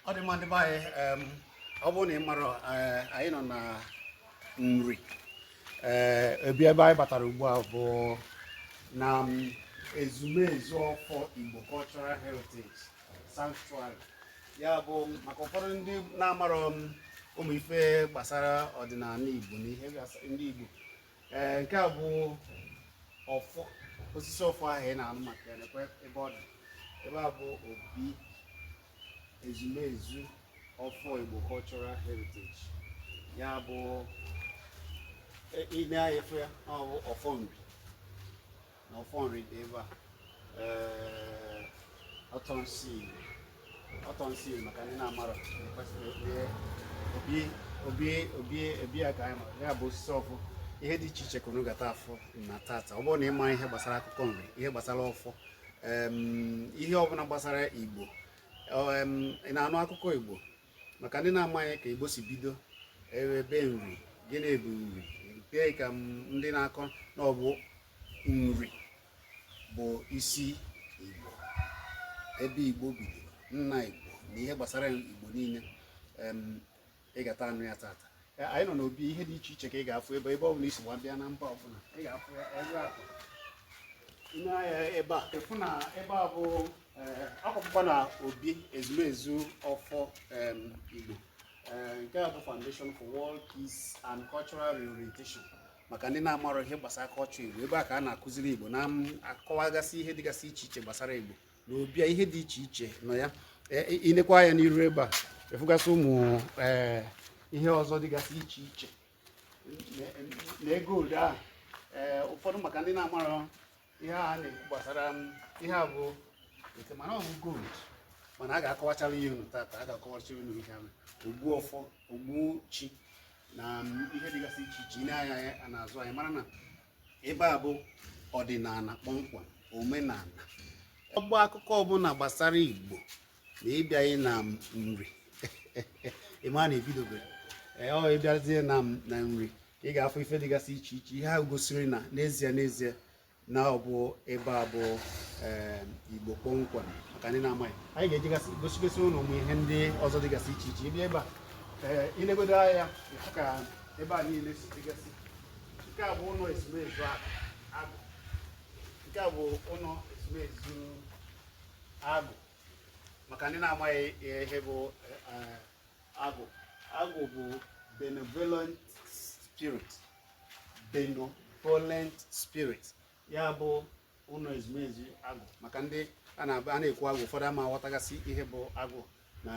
ọ dị mma ndị be anyị ọ bụrụ na ị mara anyị nọ na nri ebe anyị batara ugbu a bụ na ezumezu ọfọ Igbo Cultural Heritage Sanctuary. Ya bụ maka ụfọdụ ndị na-amara ụmụ ife gbasara ọdịnala Igbo na ihe ndị Igbo, nke a bụ ọfọ osisi ọfọ ahụ ị na-anụ maka ya nekwe ebe ọ dị. Ebe a bụ obi ezumezu ọfọ Igbo Cultural Heritage. Ya bụ ị na-efe ya ọfọ nri na ọfọ nri dị ebe a, ọtọ nsị maka ndị na-amara obi ya ka anyị mara. Ya bụ osisi ọfọ, ihe dị iche iche ka unu gata afọ na tata. Ọ bụrụ na ị mara ihe gbasara akụkọ nri, ihe gbasara ọfọ, ihe ọbụla gbasara Igbo, ị na-anụ akụkọ Igbo, maka ndị na-amaghị ka Igbo si bido, ebe nri, gịnị bụ nri, nke ka ndị na-akọ na ọ bụ nri bụ isi Igbo, ebe Igbo bidoro, nna Igbo na ihe gbasara Igbo niile. Ị gata anụ ya tata. Anyị nọ n'obi, ihe dị iche iche ka ị ga-afụ ebe ọ bụla isi bịa na mba ọbụla, ị ga-afụ ya ebe atọ. Ị na-anya ebe a, efu na ebe a bụ akwụkwọ na obi ezumezu ọfọ Igbo. Nke a bụ Foundation for World Peace and Cultural Reorientation, maka ndị na-amara ihe gbasara kọlchọ Igbo. Ebe a ka a na-akụziri Igbo, na-akọwagasị ihe dịgasị iche iche gbasara Igbo na obi, ihe dị iche iche nọ ya. Inekwa ya n'iru ebe a, efugasị ụmụ ihe ọzọ dịgasị iche iche na ego ode ahụ. Ụfọdụ maka ndị na-amara ihe a na-ekwu gbasara ihe a bụ nke, mana ọ bụ gold, mana a ga-akọwachara ihe unu tata. A ga-akọwachara unu ihe ahụ, ogbu ọfọ, ogbu chi na ihe dịgasị iche iche. Ị na-anya ya na-azụ anyị mara na ebe a bụ ọdịnala kpọmkwem, omenala. Ọgbọ akụkọ ọbụla gbasara Igbo na ịbịaghị na nri ịma na ebidobere ọ ịbịazie na nri, ị ga-afụ ife dịgasị iche iche. Ihe ahụ gosiri na n'ezie na ọ bụ ebe a bụ Igbo kpọmkwem, maka ndị na-amaghị. Anyị ga-ejigasị gosigosi ụlọ ụmụ ihe ndị ọzọ dịgasị iche iche. Ịbịa ebe a, ilegodo anya ịfụ ka ebe a niile si dịgasị. Nke a bụ ụlọ ezumezu agụ. Nke a bụ ụlọ ezumezu agụ, maka ndị na-amaghị ihe bụ agụ. Agụ bụ benevolent spirit, benevolent spirit. Ya bụ ụlọ ezumezu agụ, maka ndị a na-ekwu agụ, ụfọdụ ama aghọtagasị ihe bụ agụ.